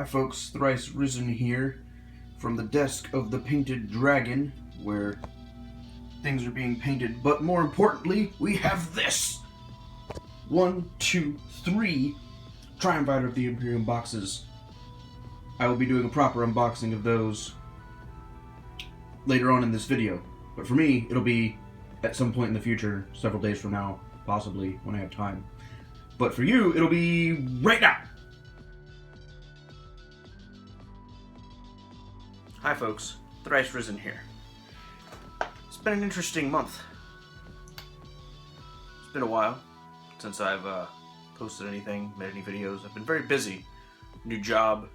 folks, ThriceRisen here from the desk of the Painted Dragon, where things are being painted, but more importantly, we have this! 1, 2, 3 Triumph of the Imperium boxes. I will be doing a proper unboxing of those later on in this video, but for me, it'll be at some point in the future, several days from now, possibly, when I have time. But for you, it'll be right now! Hi folks, ThriceRisen here. It's been an interesting month. It's been a while since I've posted anything, made any videos. I've been very busy. New job,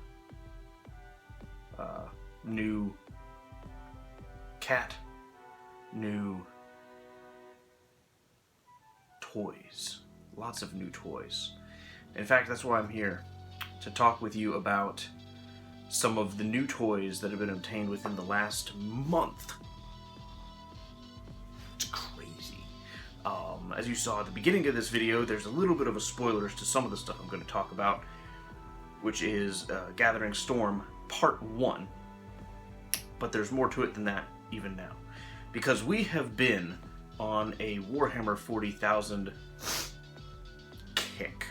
new cat, new toys. Lots of new toys. In fact, that's why I'm here, to talk with you about some of the new toys that have been obtained within the last month. It's crazy. As you saw at the beginning of this video, there's a little bit of a spoilers to some of the stuff I'm going to talk about, which is Gathering Storm Part 1. But there's more to it than that even now, because we have been on a Warhammer 40,000 kick.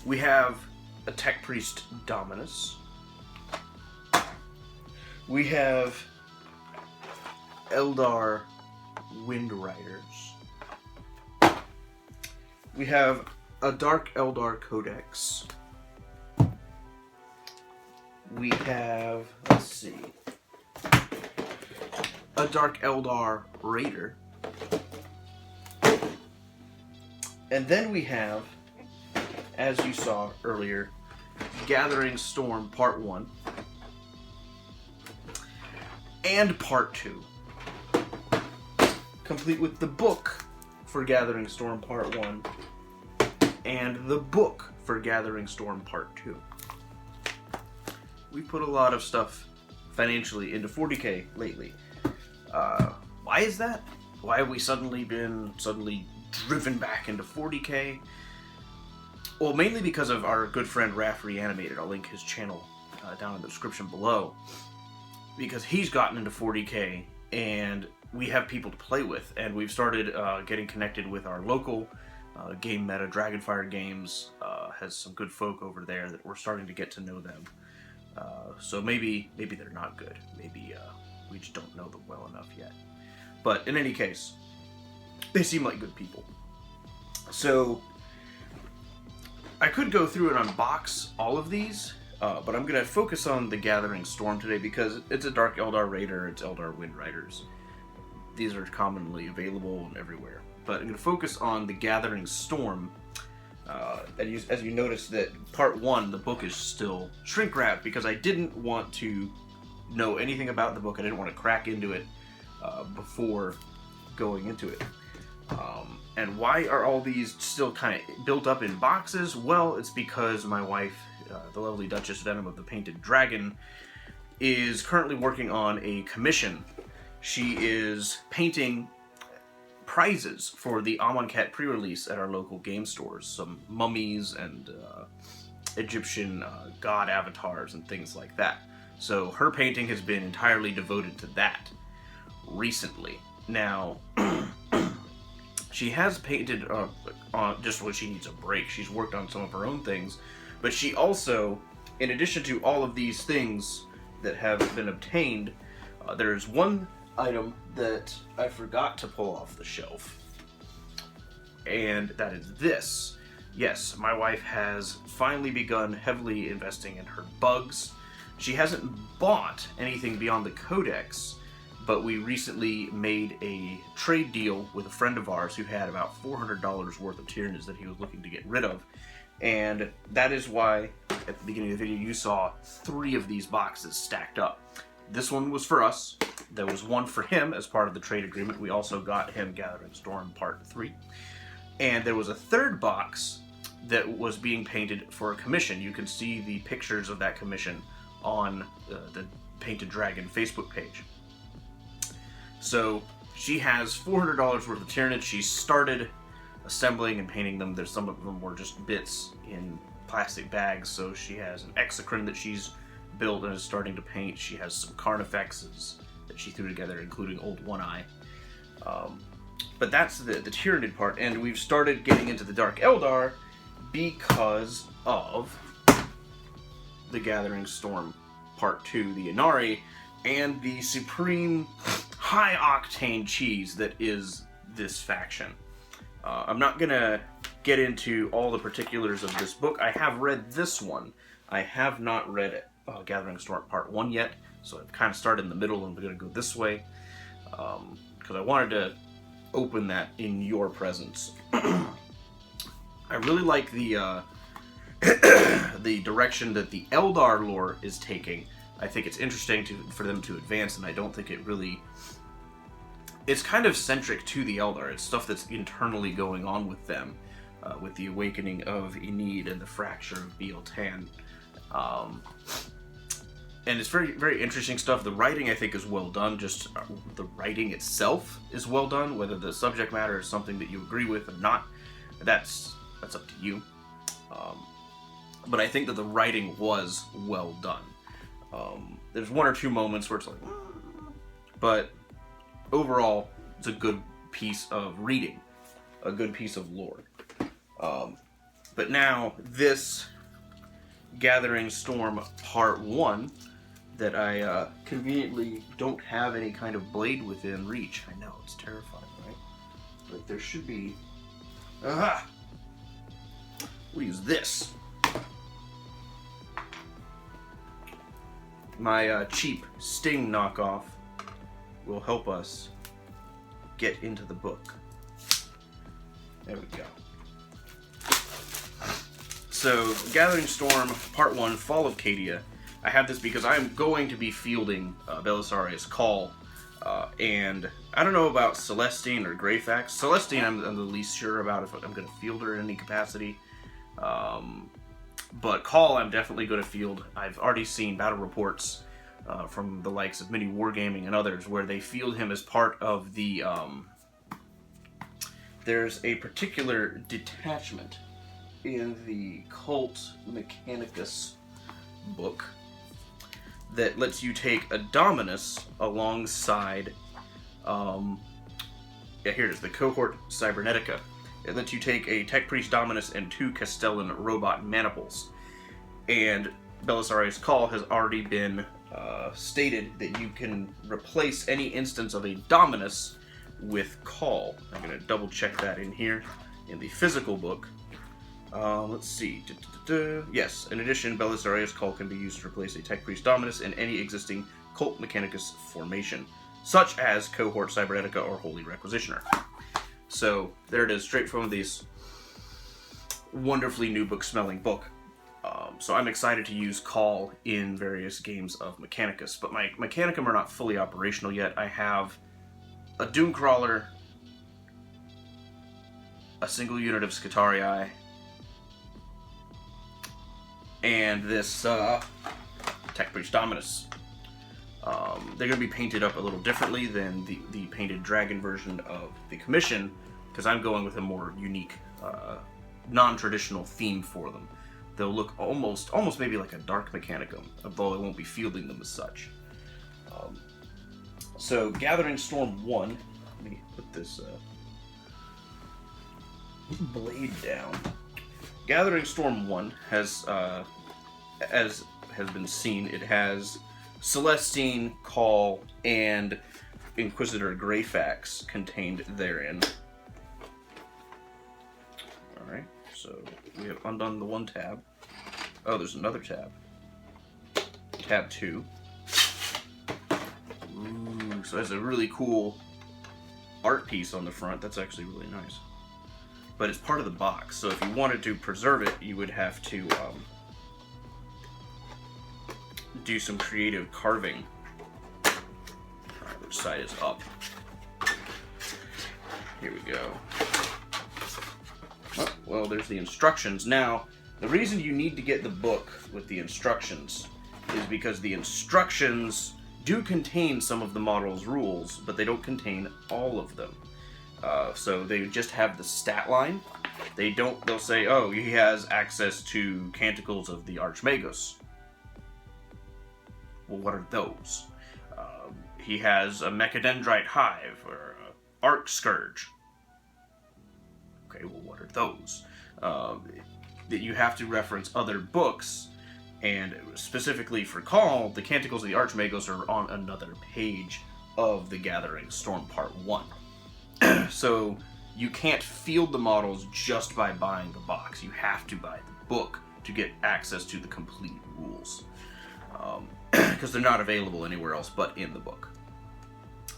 We have a Tech Priest Dominus. We have Eldar Wind Riders. We have a Dark Eldar Codex. We have, let's see, a Dark Eldar Raider. And then we have, as you saw earlier, Gathering Storm Part 1 and Part 2, complete with the book for Gathering Storm Part 1 and the book for Gathering Storm Part 2. We put a lot of stuff financially into 40K lately. Why is that? Why have we suddenly been driven back into 40K? Well, mainly because of our good friend Raf Reanimated. I'll link his channel down in the description below, because he's gotten into 40K and we have people to play with, and we've started getting connected with our local game meta. Dragonfire Games has some good folk over there that we're starting to get to know them. So maybe they're not good. Maybe we just don't know them well enough yet. But in any case, they seem like good people. So I could go through and unbox all of these, but I'm going to focus on the Gathering Storm today because it's a Dark Eldar Raider, it's Eldar Wind Riders. These are commonly available everywhere. But I'm going to focus on the Gathering Storm. As you notice that Part 1, the book is still shrink wrapped because I didn't want to know anything about the book. I didn't want to crack into it before going into it. And why are all these still kind of built up in boxes? Well, it's because my wife, the lovely Duchess Venom of the Painted Dragon, is currently working on a commission. She is painting prizes for the Amonkhet pre-release at our local game stores. Some mummies and Egyptian god avatars and things like that. So her painting has been entirely devoted to that recently. Now, she has painted on just when she needs a break. She's worked on some of her own things, but she also, in addition to all of these things that have been obtained, there's one item that I forgot to pull off the shelf, and that is this. Yes, my wife has finally begun heavily investing in her bugs. She hasn't bought anything beyond the Codex, but we recently made a trade deal with a friend of ours who had about $400 worth of Tyranids that he was looking to get rid of. And that is why, at the beginning of the video, you saw 3 of these boxes stacked up. This one was for us. There was one for him as part of the trade agreement. We also got him Gathering Storm Part 3. And there was a third box that was being painted for a commission. You can see the pictures of that commission on the Painted Dragon Facebook page. So she has $400 worth of Tyranids. She started assembling and painting them. Some of them were just bits in plastic bags. So she has an exocrine that she's built and is starting to paint. She has some carnifexes that she threw together, including Old One Eye. But that's the Tyranid part, and we've started getting into the Dark Eldar because of the Gathering Storm Part 2, the Inari, and the supreme high-octane cheese that is this faction. I'm not going to get into all the particulars of this book. I have read this one. I have not read Gathering Storm Part 1 yet, so I've kind of started in the middle and we're going to go this way, because I wanted to open that in your presence. I really like the the direction that the Eldar lore is taking. I think it's interesting for them to advance, and I don't think it really... It's kind of centric to the Eldar. It's stuff that's internally going on with them, with the awakening of Enid and the fracture of Bealtan. And it's very, very interesting stuff. The writing, I think, is well done. Just the writing itself is well done. Whether the subject matter is something that you agree with or not, that's up to you. But I think that the writing was well done. There's one or two moments where it's like... But overall, it's a good piece of reading. A good piece of lore. But now, this Gathering Storm Part 1... that I conveniently don't have any kind of blade within reach. I know, it's terrifying, right? But there should be... Aha! We'll use this. My cheap Sting knockoff will help us get into the book. There we go. So, Gathering Storm Part 1, Fall of Cadia. I have this because I'm going to be fielding Belisarius' Call, and I don't know about Celestine or Greyfax. Celestine I'm the least sure about if I'm going to field her in any capacity, but Call I'm definitely going to field. I've already seen battle reports from the likes of Mini Wargaming and others where they field him as part of the... there's a particular detachment in the Cult Mechanicus book that lets you take a Dominus alongside, here it is, the Cohort Cybernetica. It lets you take a Tech Priest Dominus and 2 Castellan Robot Maniples. And Belisarius' Call has already been stated that you can replace any instance of a Dominus with Call. I'm going to double check that in here in the physical book. Let's see. Yes, in addition, Belisarius' Call can be used to replace a Tech Priest Dominus in any existing Cult Mechanicus formation, such as Cohort Cybernetica or Holy Requisitioner. So, there it is, straight from this wonderfully new book-smelling book. So I'm excited to use Call in various games of Mechanicus, but my Mechanicum are not fully operational yet. I have a Doomcrawler, a single unit of Scutarii, and this Tech Breach Dominus. They're going to be painted up a little differently than the painted dragon version of the Commission, because I'm going with a more unique, non-traditional theme for them. They'll look almost maybe like a Dark Mechanicum, although I won't be fielding them as such. So, Gathering Storm 1, let me put this blade down. Gathering Storm 1 has, as has been seen, it has Celestine, Call, and Inquisitor Greyfax contained therein. Alright, so we have undone the one tab. Oh, there's another tab. Tab 2. Ooh, so it has a really cool art piece on the front. That's actually really nice. But it's part of the box, so if you wanted to preserve it, you would have to do some creative carving. Alright, which side is up? Here we go. Oh, well, there's the instructions. Now, the reason you need to get the book with the instructions is because the instructions do contain some of the model's rules, but they don't contain all of them. So they just have the stat line, They'll say, oh, he has access to Canticles of the Archmagos. Well, what are those? He has a Mechadendrite Hive, or a Arc Scourge. Okay, well, what are those? That you have to reference other books, and specifically for Call, the Canticles of the Archmagos are on another page of the Gathering Storm Part 1. So you can't field the models just by buying the box. You have to buy the book to get access to the complete rules. Because they're not available anywhere else but in the book.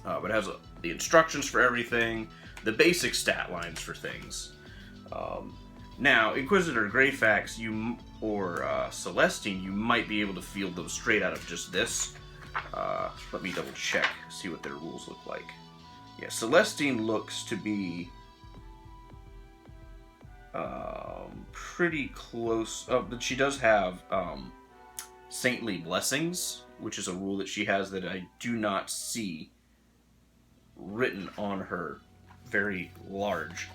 But it has the instructions for everything, the basic stat lines for things. Now, Inquisitor Greyfax or Celestine, you might be able to field those straight out of just this. Let me double check, see what their rules look like. Yeah, Celestine looks to be pretty close. Oh, but she does have Saintly Blessings, which is a rule that she has that I do not see written on her very large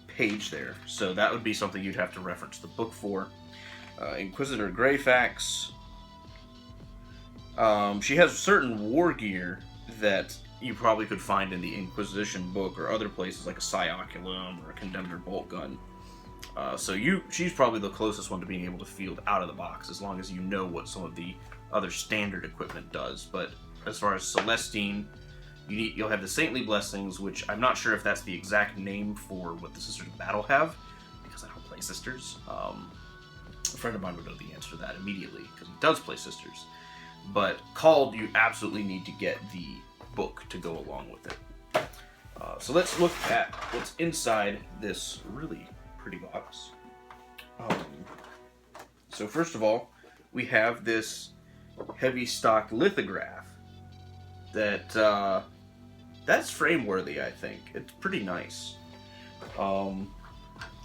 page there. So that would be something you'd have to reference the book for. Inquisitor Greyfax, she has certain war gear that you probably could find in the Inquisition book or other places like a Psioculum or a Condemner Bolt Gun. So she's probably the closest one to being able to field out of the box, as long as you know what some of the other standard equipment does. But as far as Celestine, you'll have the Saintly Blessings, which I'm not sure if that's the exact name for what the Sisters of Battle have, because I don't play Sisters. A friend of mine would know the answer to that immediately, because he does play Sisters. But Called, you absolutely need to get the book to go along with it. So let's look at what's inside this really pretty box. So first of all, we have this heavy stock lithograph that that's frame worthy, I think. It's pretty nice. And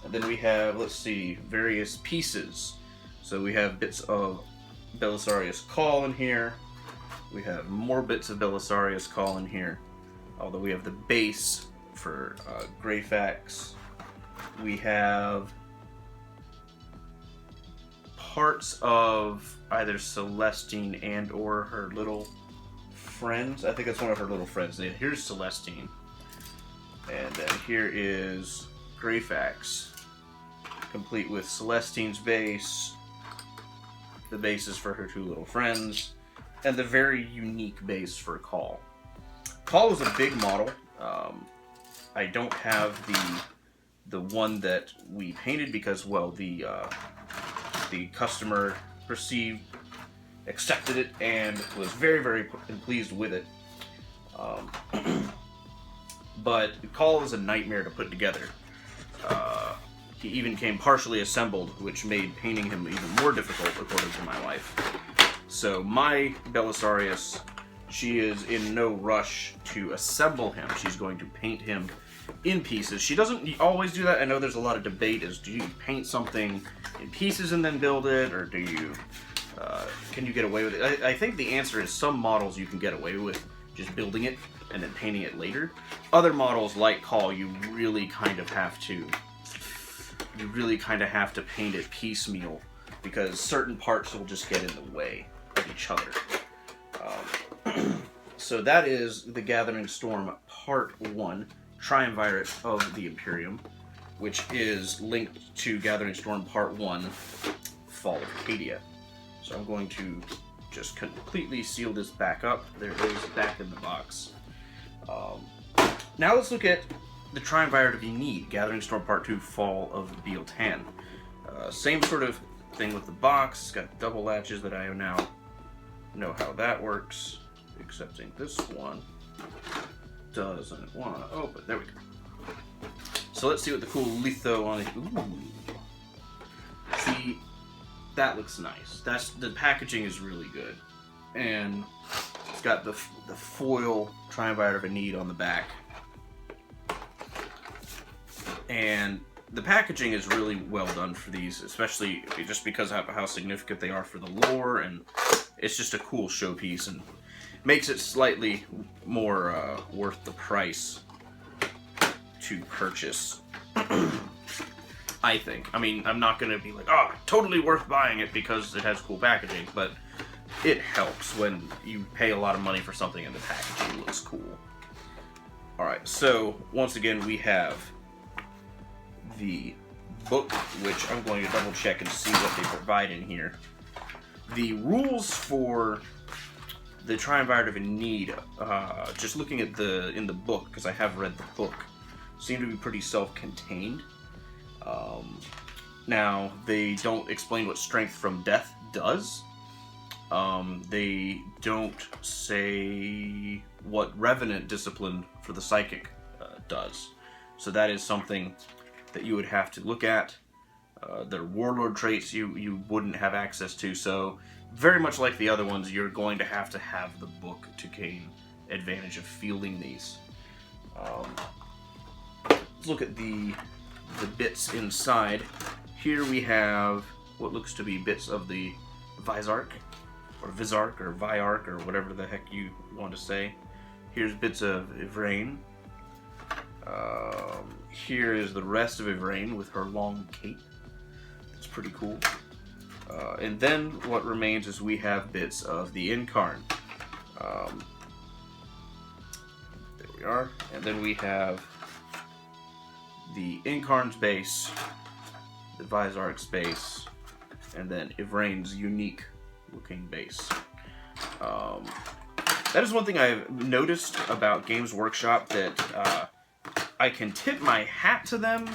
then we have, let's see, various pieces. So we have bits of Belisarius Call in here. We have more bits of Belisarius Call in here. Although we have the base for Greyfax. We have parts of either Celestine and or her little friends. I think that's one of her little friends. Here's Celestine. And then here is Greyfax, complete with Celestine's base, the bases for her two little friends, and the very unique base for Call. Call is a big model. I don't have the one that we painted because, well, the customer accepted it and was very, very pleased with it. But Call is a nightmare to put together. He even came partially assembled, which made painting him even more difficult, according to my wife. So my Belisarius, she is in no rush to assemble him. She's going to paint him in pieces. She doesn't always do that. I know there's a lot of debate as do you paint something in pieces and then build it, or do you can you get away with it? I think the answer is some models you can get away with just building it and then painting it later. Other models like Call, you really kind of have to paint it piecemeal because certain parts will just get in the way of each other. So that is the Gathering Storm Part 1, Triumvirate of the Imperium, which is linked to Gathering Storm Part 1, Fall of Cadia. So I'm going to just completely seal this back up. There it is, back in the box. Now let's look at the Triumvirate of Enid, Gathering Storm Part 2, Fall of Bealtan. Same sort of thing with the box. It's got double latches that I now know how that works, excepting this one doesn't want to open. There we go. So let's see what the cool litho on it. Ooh. See, that looks nice. The packaging is really good, and it's got the foil Triumvirate of Enid on the back, and the packaging is really well done for these, especially just because of how significant they are for the lore, and it's just a cool showpiece and makes it slightly more worth the price to purchase. I think. I mean, I'm not going to be like, oh, totally worth buying it because it has cool packaging, but it helps when you pay a lot of money for something and the packaging looks cool. Alright, so once again we have the book, which I'm going to double check and see what they provide in here. The rules for the Triumvirate of Need, just looking at in the book, because I have read the book, seem to be pretty self-contained. Now, they don't explain what Strength from Death does. They don't say what Revenant Discipline for the Psychic does. So that is something that you would have to look at. Their Warlord traits you wouldn't have access to, so very much like the other ones, you're going to have the book to gain advantage of fielding these. Let's look at the bits inside. Here we have what looks to be bits of the Visarch, or Visarch, or Viarch, or whatever the heck you want to say. Here's bits of Ivrain. Here is the rest of Ivrain with her long cape. It's pretty cool. And then what remains is we have bits of the Incarn. There we are. And then we have the Incarn's base, the Visarch's base, and then Ivrain's unique looking base. That is one thing I've noticed about Games Workshop, that I can tip my hat to them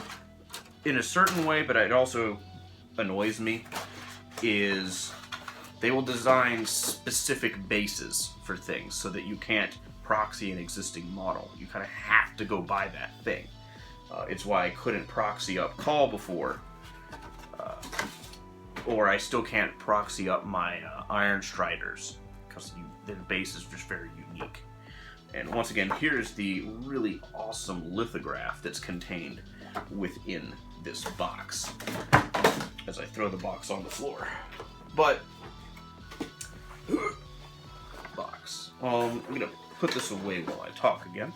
in a certain way, but it also annoys me, is they will design specific bases for things so that you can't proxy an existing model. You kind of have to go buy that thing. It's why I couldn't proxy up Call before, or I still can't proxy up my Iron Striders, because their base is just very unique. And once again, here's the really awesome lithograph that's contained within this box, as I throw the box on the floor. But, box. I'm going to put this away while I talk again.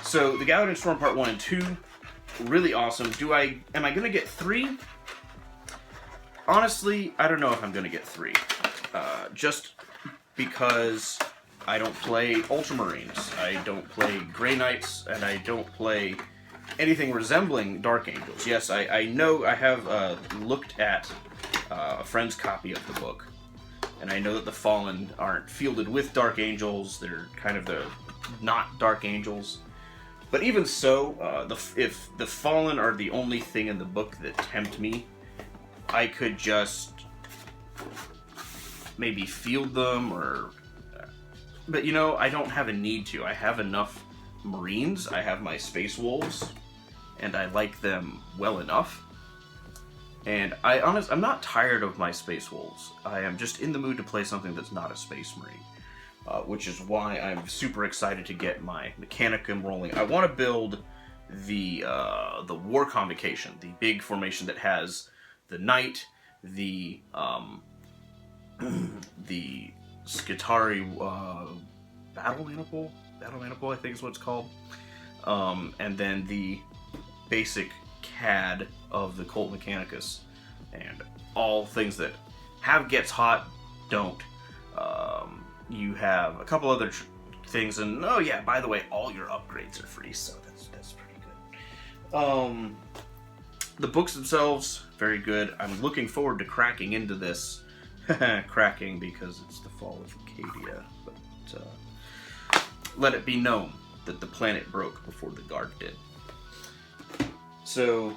So, the Galladon Storm Part 1 and 2, really awesome. Am I going to get 3? Honestly, I don't know if I'm going to get 3. Just because I don't play Ultramarines, I don't play Grey Knights, and I don't play anything resembling Dark Angels. Yes, I know I have looked at a friend's copy of the book, and I know that the Fallen aren't fielded with Dark Angels. They're kind of the not Dark Angels. But even so, if the Fallen are the only thing in the book that tempt me, I could just maybe field them, or... But, you know, I don't have a need to. I have enough Marines, I have my Space Wolves, and I like them well enough. And I'm not tired of my Space Wolves. I am just in the mood to play something that's not a Space Marine. Which is why I'm super excited to get my Mechanicum rolling. I want to build the War Convocation, the big formation that has the Knight, the Skitari Battle Maniple, I think is what it's called, and then the basic CAD of the Colt Mechanicus, and all things that have Gets Hot, don't. You have a couple other things, and oh yeah, by the way, all your upgrades are free, so that's pretty good. The books themselves, very good. I'm looking forward to cracking into this. Cracking because it's the fall of Acadia, but let it be known that the planet broke before the guard did. So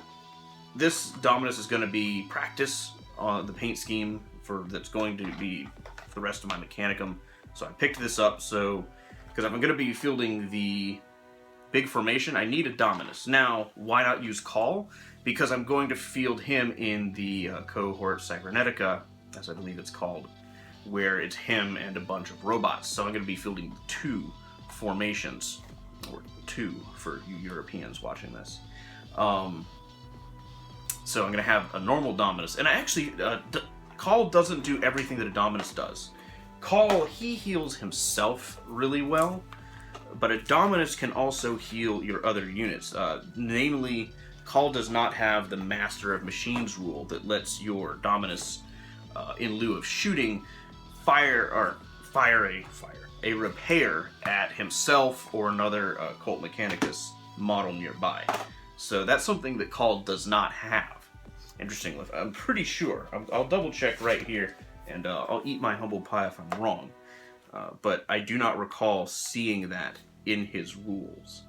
this Dominus is going to be practice on the paint scheme that's going to be for the rest of my Mechanicum. So I picked this up because if I'm going to be fielding the big formation, I need a Dominus. Now, why not use Call? Because I'm going to field him in the cohort Cybernetica, as I believe it's called, where it's him and a bunch of robots. So I'm going to be fielding 2 formations, or 2 for you Europeans watching this. So I'm going to have a normal Dominus, and I actually, Call doesn't do everything that a Dominus does. Call, he heals himself really well, but a Dominus can also heal your other units. Namely, Call does not have the Master of Machines rule that lets your Dominus, in lieu of shooting, fire a repair at himself or another Colt Mechanicus model nearby. So that's something that Call does not have. Interestingly, I'm pretty sure. I'll double check right here, and I'll eat my humble pie if I'm wrong. But I do not recall seeing that in his rules.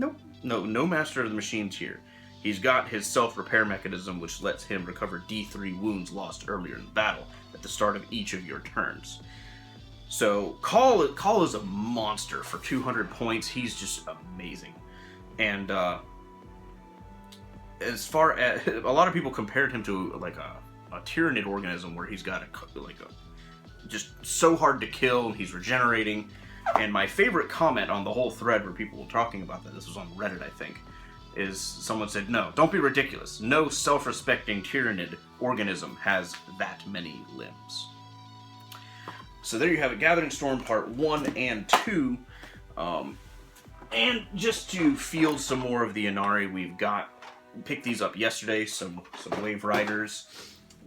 Nope. No Master of the Machines here. He's got his self-repair mechanism, which lets him recover D3 wounds lost earlier in the battle at the start of each of your turns. So Call is a monster for 200 points. He's just amazing. And as far as a lot of people compared him to like a Tyrannid organism, where he's got just so hard to kill, and he's regenerating. And my favorite comment on the whole thread where people were talking about that, this was on Reddit, I think, is someone said, no, don't be ridiculous. No self-respecting Tyrannid organism has that many limbs. So there you have it, Gathering Storm Part 1 and 2. And just to field some more of the Inari, picked these up yesterday, some Wave Riders.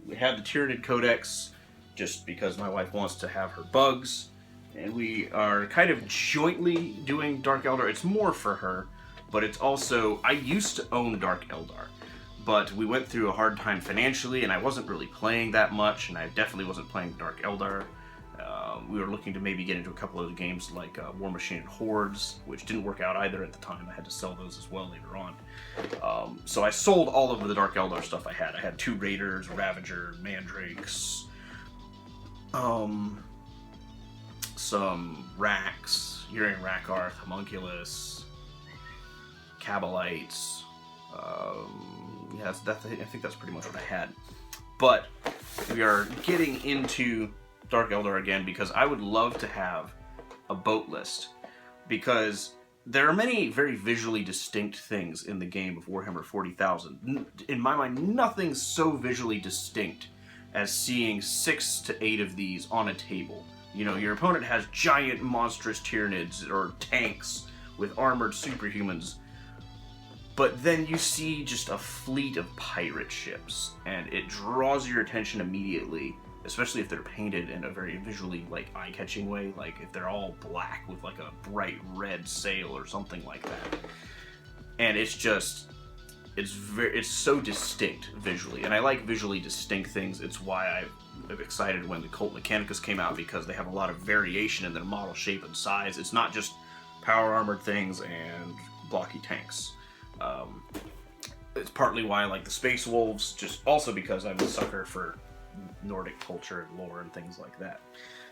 We have the Tyrannid Codex, just because my wife wants to have her bugs. And we are kind of jointly doing Dark Eldar. It's more for her, but it's also, I used to own Dark Eldar, but we went through a hard time financially, and I wasn't really playing that much, and I definitely wasn't playing Dark Eldar. We were looking to maybe get into a couple of games like War Machine and Hordes, which didn't work out either at the time. I had to sell those as well later on. So I sold all of the Dark Eldar stuff I had. I had 2 Raiders, Ravager, Mandrakes, some Racks, Urian Rakarth, Homunculus, Cabalites. I think that's pretty much what I had. But we are getting into Dark Eldar again because I would love to have a boat list, because there are many very visually distinct things in the game of Warhammer 40,000. In my mind, nothing so visually distinct as seeing 6 to 8 of these on a table. You know, your opponent has giant monstrous Tyrannids or tanks with armored superhumans, but then you see just a fleet of pirate ships, and it draws your attention immediately, especially if they're painted in a very visually, like, eye-catching way, like if they're all black with like a bright red sail or something like that. And it's just, it's so distinct visually, and I like visually distinct things. It's why I'm excited when the Colt Mechanicus came out, because they have a lot of variation in their model shape and size. It's not just power armored things and blocky tanks. It's partly why I like the Space Wolves, just also because I'm a sucker for Nordic culture and lore and things like that.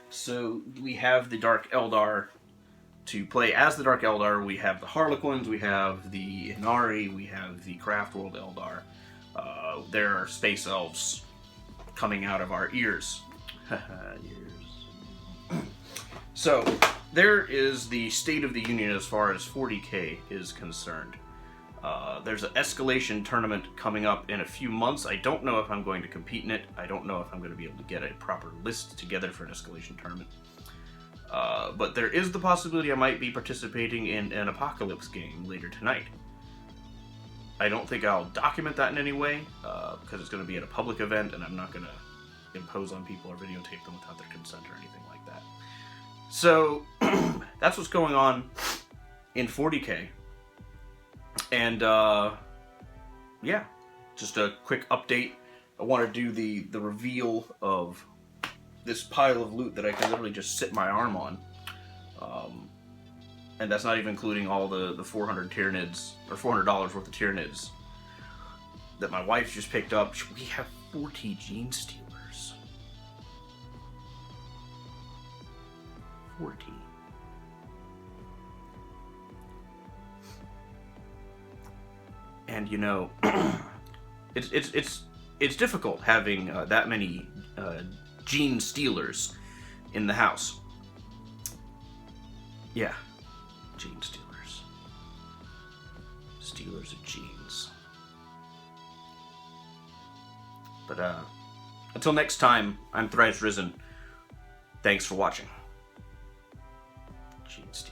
So we have the Dark Eldar to play as the Dark Eldar. We have the Harlequins, we have the Inari, we have the Craftworld Eldar. There are Space Elves coming out of our ears. So, there is the state of the union as far as 40K is concerned. There's an escalation tournament coming up in a few months. I don't know if I'm going to compete in it. I don't know if I'm going to be able to get a proper list together for an escalation tournament. But there is the possibility I might be participating in an Apocalypse game later tonight. I don't think I'll document that in any way, because it's going to be at a public event, and I'm not going to impose on people or videotape them without their consent or anything like that. So, that's what's going on in 40K. And, yeah, just a quick update. I want to do the reveal of this pile of loot that I can literally just sit my arm on. And that's not even including all the 400 Tyranids, or $400 worth of Tyranids that my wife just picked up. We have 40 Gene Stealers. 40. And you know, it's difficult having that many Gene Stealers in the house. Yeah, Gene Stealers. Stealers of genes. But until next time, I'm ThriceRisen. Thanks for watching. Gene Stealers.